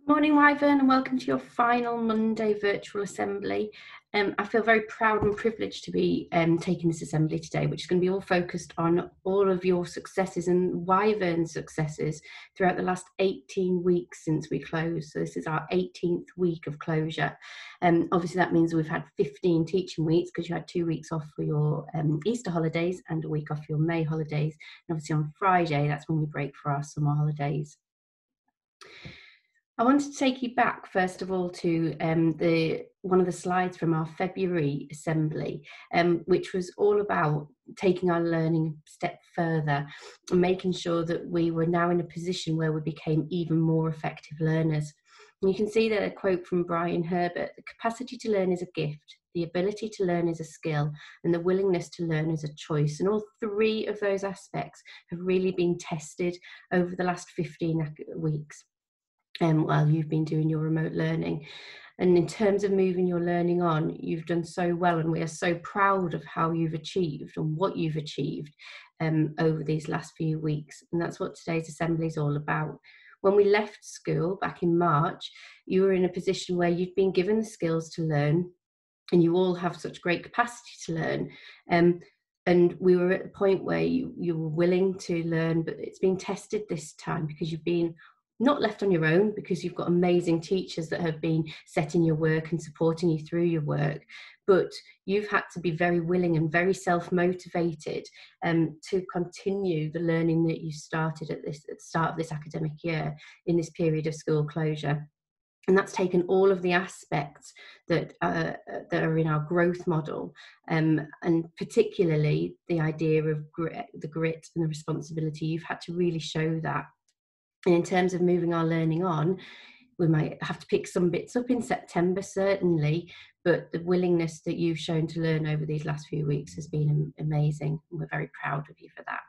Morning, Wyvern, and welcome to your final Monday virtual assembly. I feel very proud and privileged to be taking this assembly today, which is going to be all focused on all of your successes and Wyvern's successes throughout the last 18 weeks since we closed. So this is our 18th week of closure. Obviously, that means we've had 15 teaching weeks because you had 2 weeks off for your Easter holidays and a week off for your May holidays. And obviously on Friday, that's when we break for our summer holidays. I wanted to take you back, first of all, to one of the slides from our February assembly, which was all about taking our learning a step further and making sure that we were now in a position where we became even more effective learners. And you can see there a quote from Brian Herbert: "The capacity to learn is a gift, the ability to learn is a skill, and the willingness to learn is a choice." And all three of those aspects have really been tested over the last 15 weeks. While you've been doing your remote learning. And in terms of moving your learning on, you've done so well, and we are so proud of how you've achieved and what you've achieved over these last few weeks. And that's what today's assembly is all about. When we left school back in March, you were in a position where you'd been given the skills to learn, and you all have such great capacity to learn. And we were at the point where you were willing to learn, but it's been tested this time because you've been not left on your own, because you've got amazing teachers that have been setting your work and supporting you through your work, but you've had to be very willing and very self-motivated to continue the learning that you started at the start of this academic year in this period of school closure. And that's taken all of the aspects that are in our growth model, and particularly the idea of the grit and the responsibility. You've had to really show that. And in terms of moving our learning on, we might have to pick some bits up in September, certainly, but the willingness that you've shown to learn over these last few weeks has been amazing, and we're very proud of you for that.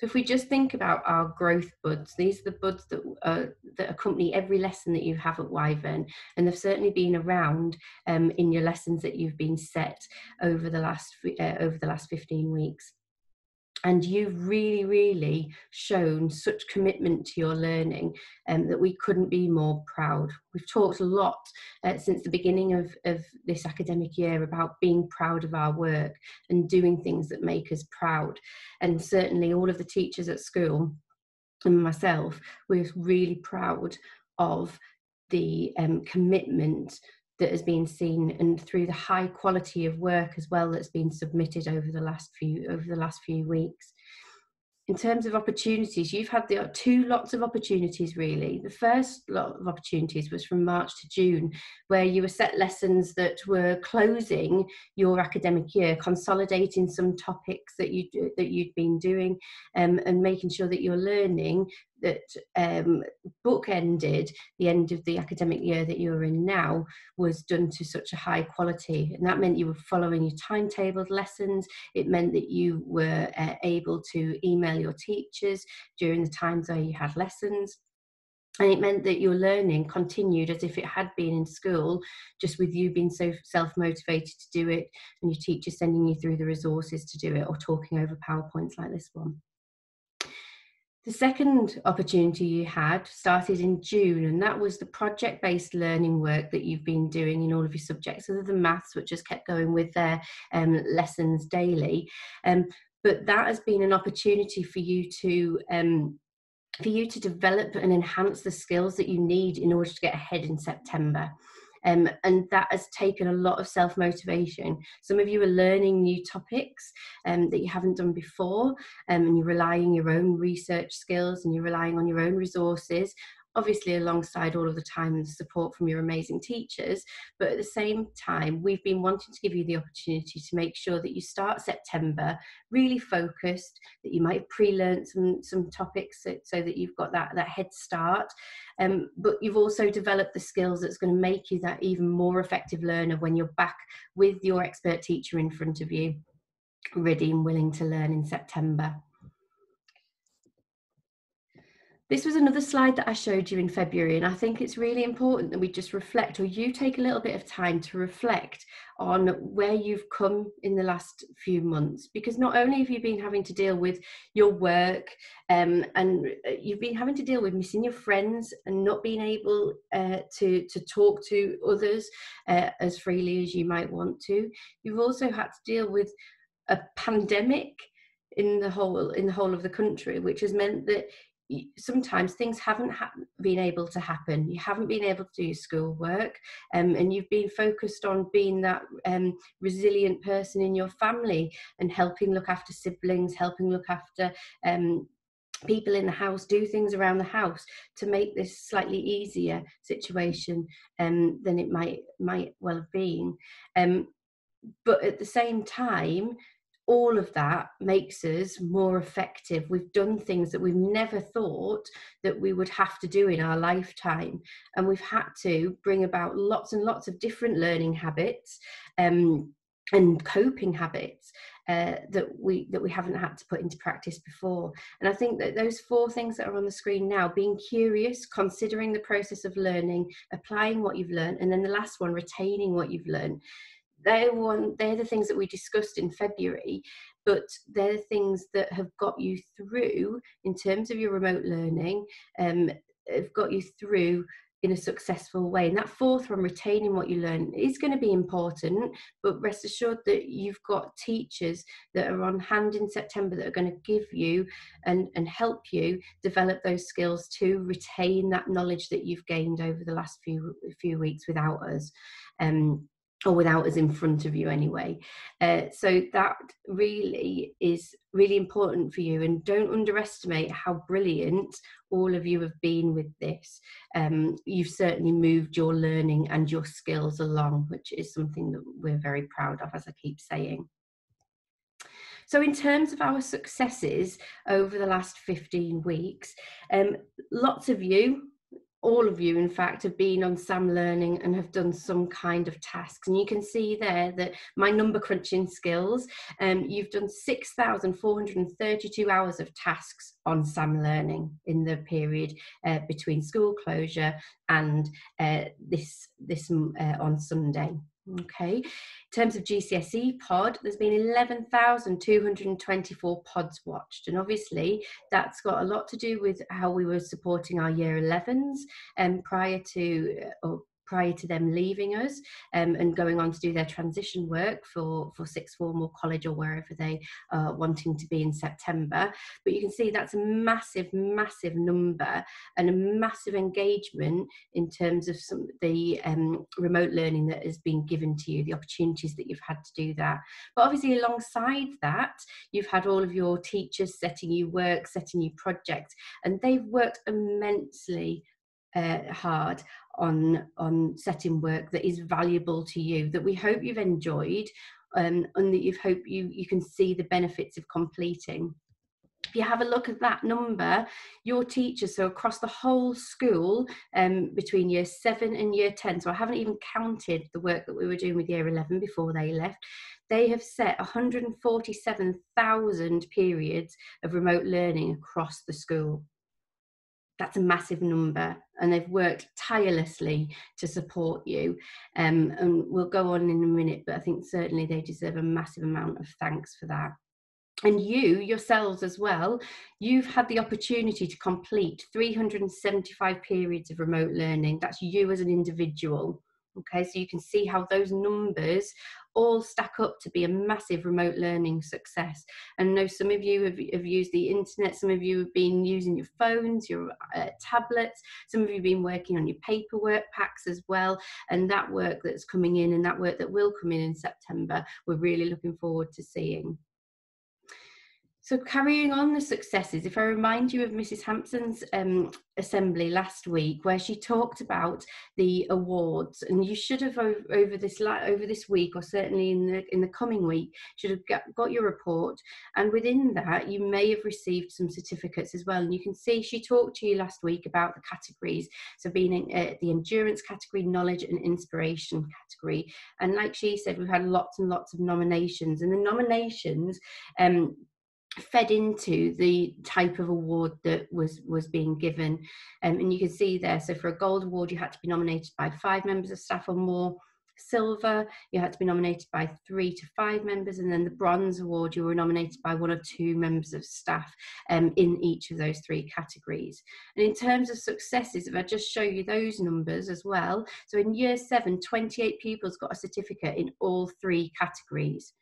So if we just think about our growth buds, these are the buds that accompany every lesson that you have at Wyvern, and they've certainly been around in your lessons that you've been set over the last 15 weeks. And you've really shown such commitment to your learning that we couldn't be more proud. We've talked a lot since the beginning of this academic year about being proud of our work and doing things that make us proud. And certainly all of the teachers at school and myself, we're really proud of the commitment that has been seen, and through the high quality of work as well that's been submitted over the last few weeks. In terms of opportunities, you've had two lots of opportunities, really. The first lot of opportunities was from March to June, where you were set lessons that were closing your academic year, consolidating some topics that you'd been doing, and making sure that your learning that bookended the end of the academic year that you're in now was done to such a high quality. And that meant you were following your timetabled lessons. It meant that you were able to email your teachers during the times where you had lessons. And it meant that your learning continued as if it had been in school, just with you being so self-motivated to do it, and your teacher sending you through the resources to do it, or talking over PowerPoints like this one. The second opportunity you had started in June, and that was the project-based learning work that you've been doing in all of your subjects, other than maths, which just kept going with their lessons daily. But that has been an opportunity for you to develop and enhance the skills that you need in order to get ahead in September. And that has taken a lot of self-motivation. Some of you are learning new topics that you haven't done before, and you're relying on your own research skills, and you're relying on your own resources, obviously alongside all of the time and support from your amazing teachers. But at the same time, we've been wanting to give you the opportunity to make sure that you start September really focused, that you might have pre-learned some topics so that you've got that head start. But you've also developed the skills that's going to make you that even more effective learner when you're back with your expert teacher in front of you, ready and willing to learn in September. This was another slide that I showed you in February, and I think it's really important that we just reflect, or you take a little bit of time to reflect on where you've come in the last few months, because not only have you been having to deal with your work and you've been having to deal with missing your friends and not being able to talk to others as freely as you might want to. You've also had to deal with a pandemic in the whole of the country, which has meant that sometimes things haven't been able to happen. You haven't been able to do your schoolwork, and you've been focused on being that resilient person in your family and helping look after siblings, helping look after people in the house, do things around the house to make this slightly easier situation than it might well have been. But at the same time, all of that makes us more effective. We've done things that we've never thought that we would have to do in our lifetime. And we've had to bring about lots and lots of different learning habits and coping habits that we haven't had to put into practice before. And I think that those 4 things that are on the screen now, being curious, considering the process of learning, applying what you've learned, and then the last one, retaining what you've learned, they're the things that we discussed in February, but they're the things that have got you through in terms of your remote learning, have got you through in a successful way. And that 4th one, retaining what you learn, is going to be important, but rest assured that you've got teachers that are on hand in September that are going to give you and help you develop those skills to retain that knowledge that you've gained over the last few weeks without us. Or without us in front of you anyway. So that really is really important for you, and don't underestimate how brilliant all of you have been with this. You've certainly moved your learning and your skills along, which is something that we're very proud of, as I keep saying. So in terms of our successes over the last 15 weeks, lots of you, all of you in fact, have been on SAM Learning and have done some kind of tasks. And you can see there that my number crunching skills, you've done 6,432 hours of tasks on SAM Learning in the period between school closure and this on Sunday. Okay, in terms of GCSE pod, there's been 11,224 pods watched, and obviously that's got a lot to do with how we were supporting our year 11s prior to them leaving us and going on to do their transition work for sixth form or college or wherever they are wanting to be in September. But you can see that's a massive number and a massive engagement in terms of some of the remote learning that has been given to you, the opportunities that you've had to do that. But obviously alongside that, you've had all of your teachers setting you work, setting you projects, and they've worked immensely hard on setting work that is valuable to you, that we hope you've enjoyed and that you hope you can see the benefits of completing. If you have a look at that number, your teachers, so across the whole school, between year 7 and year 10, so I haven't even counted the work that we were doing with year 11 before they left, they have set 147,000 periods of remote learning across the school. That's a massive number, and they've worked tirelessly to support you. And we'll go on in a minute, but I think certainly they deserve a massive amount of thanks for that. And you yourselves as well, you've had the opportunity to complete 375 periods of remote learning. That's you as an individual. Okay, so you can see how those numbers all stack up to be a massive remote learning success. And I know some of you have used the internet, some of you have been using your phones, your tablets, some of you have been working on your paperwork packs as well. And that work that's coming in and that work that will come in September, we're really looking forward to seeing. So carrying on the successes, if I remind you of Mrs. Hampson's assembly last week, where she talked about the awards, and you should have over this week, or certainly in the coming week, should have got your report, and within that you may have received some certificates as well. And you can see she talked to you last week about the categories, so being in the endurance category, knowledge and inspiration category, and like she said, we've had lots and lots of nominations, and the nominations fed into the type of award that was being given. And you can see there, so for a gold award, you had to be nominated by 5 members of staff or more. Silver, you had to be nominated by 3 to 5 members, and then the bronze award, you were nominated by 1 or 2 members of staff in each of those 3 categories. And in terms of successes, if I just show you those numbers as well, so in year 7, 28 pupils got a certificate in all 3 categories.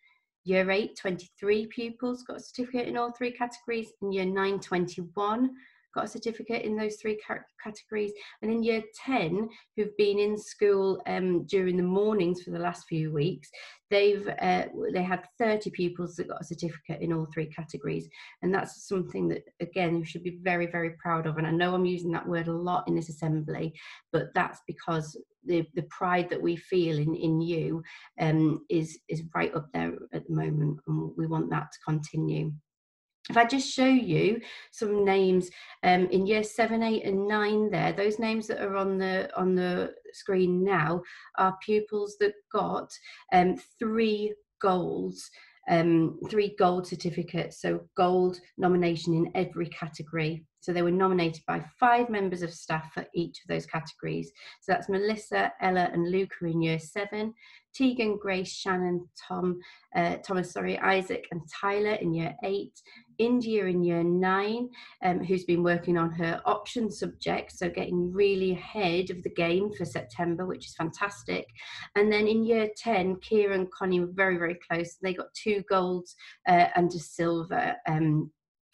Year 8, 23 pupils got a certificate in all 3 categories. In year 9, 21 got a certificate in those 3 categories. And in year 10, who've been in school during the mornings for the last few weeks, they had 30 pupils that got a certificate in all 3 categories. And that's something that, again, you should be very, very proud of. And I know I'm using that word a lot in this assembly, but that's because the pride that we feel in you is right up there at the moment, and we want that to continue. If I just show you some names in year 7, 8 and 9 there, those names that are on the screen now are pupils that got 3 golds, 3 gold certificates, so gold nomination in every category. So they were nominated by 5 members of staff for each of those categories. So that's Melissa, Ella and Luca in year 7, Tegan, Grace, Shannon, Thomas, Isaac and Tyler in year 8, India in year 9, who's been working on her option subject, so getting really ahead of the game for September, which is fantastic. And then in year 10, Kira and Connie were very, very close. They got 2 golds and a silver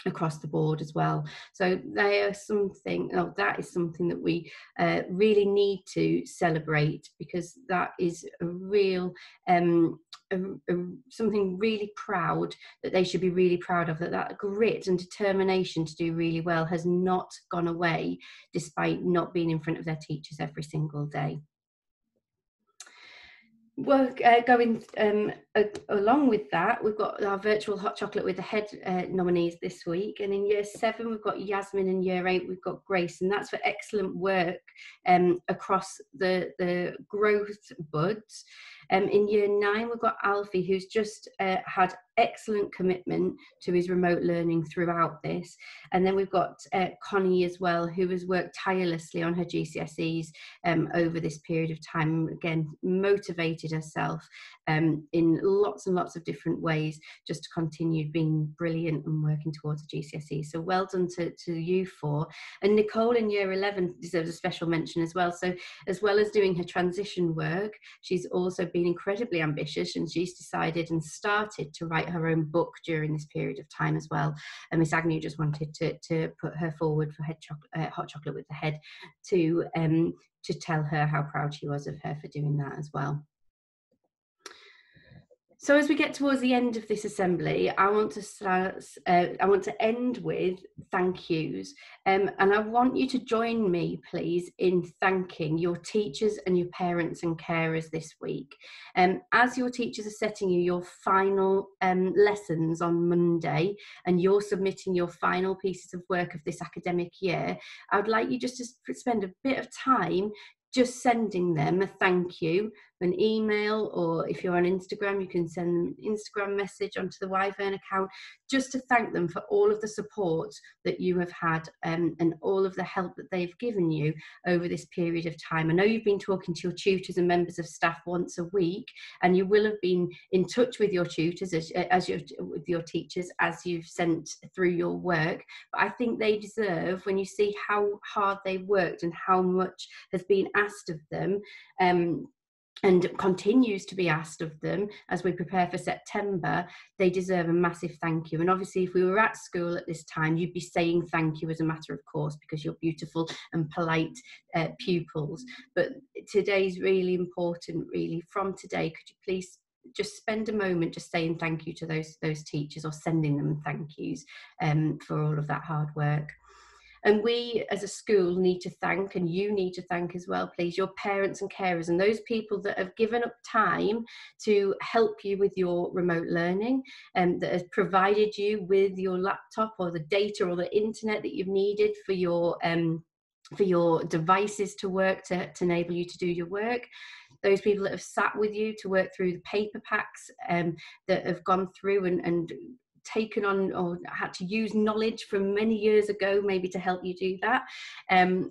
across the board as well. So they are something, that is something that we really need to celebrate, because that is a real something really proud, that they should be really proud of, that grit and determination to do really well has not gone away despite not being in front of their teachers every single day. Well, going along with that, we've got our virtual hot chocolate with the head nominees this week. And in year 7, we've got Yasmin. In year 8, we've got Grace. And that's for excellent work across the growth buds. In year 9, we've got Alfie, who's just had excellent commitment to his remote learning throughout this. And then we've got Connie as well, who has worked tirelessly on her GCSEs over this period of time. Again, motivated herself in lots and lots of different ways just to continue being brilliant and working towards the GCSE. So well done to you 4. And Nicole in year 11 deserves a special mention as well. So as well as doing her transition work, she's also been incredibly ambitious, and she's decided and started to write her own book during this period of time as well. And Miss Agnew just wanted to put her forward for hot chocolate with the head to tell her how proud she was of her for doing that as well. So as we get towards the end of this assembly, I want to end with thank yous. And I want you to join me, please, in thanking your teachers and your parents and carers this week. As your teachers are setting you your final lessons on Monday, and you're submitting your final pieces of work of this academic year, I would like you just to spend a bit of time just sending them a thank you, an email, or if you're on Instagram, you can send them an Instagram message onto the Wyvern account, just to thank them for all of the support that you have had and all of the help that they've given you over this period of time. I know you've been talking to your tutors and members of staff once a week, and you will have been in touch with your tutors with your teachers as you've sent through your work. But I think they deserve, when you see how hard they worked and how much has been asked of them, and continues to be asked of them as we prepare for September, they deserve a massive thank you. And obviously, if we were at school at this time, you'd be saying thank you as a matter of course, because you're beautiful and polite pupils. But today's really important, really. From today, could you please just spend a moment just saying thank you to those teachers, or sending them thank yous for all of that hard work. And we as a school need to thank, and you need to thank as well, please, your parents and carers, and those people that have given up time to help you with your remote learning, and that has provided you with your laptop or the data or the internet that you've needed for your devices to work, to enable you to do your work. Those people that have sat with you to work through the paper packs that have gone through and taken on or had to use knowledge from many years ago maybe to help you do that. And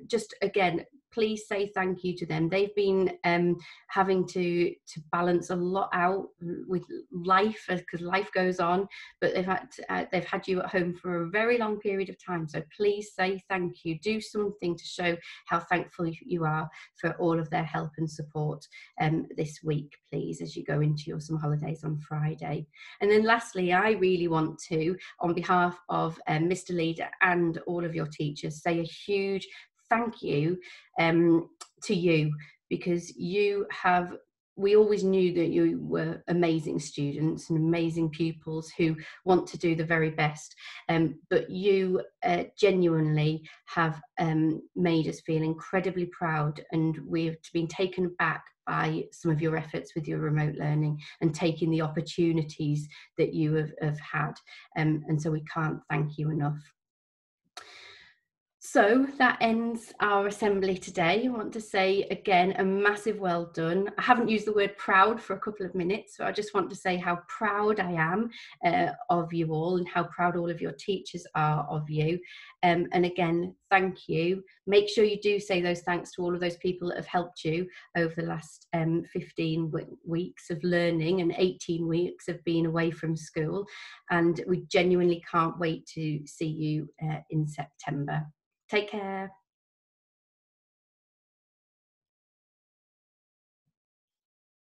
just again, please say thank you to them. They've been having to balance a lot out with life, because life goes on, but they've had you at home for a very long period of time. So please say thank you. Do something to show how thankful you are for all of their help and support this week, please, as you go into your summer holidays on Friday. And then lastly, I really want to, on behalf of Mr. Leader and all of your teachers, say a huge thank you to you, because we always knew that you were amazing students and amazing pupils who want to do the very best, but you genuinely have made us feel incredibly proud, and we've been taken back by some of your efforts with your remote learning and taking the opportunities that you have had, and so we can't thank you enough. So that ends our assembly today. I want to say again a massive well done. I haven't used the word proud for a couple of minutes, so I just want to say how proud I am of you all, and how proud all of your teachers are of you. And again, thank you. Make sure you do say those thanks to all of those people that have helped you over the last 15 weeks of learning and 18 weeks of being away from school. And we genuinely can't wait to see you in September. Take care.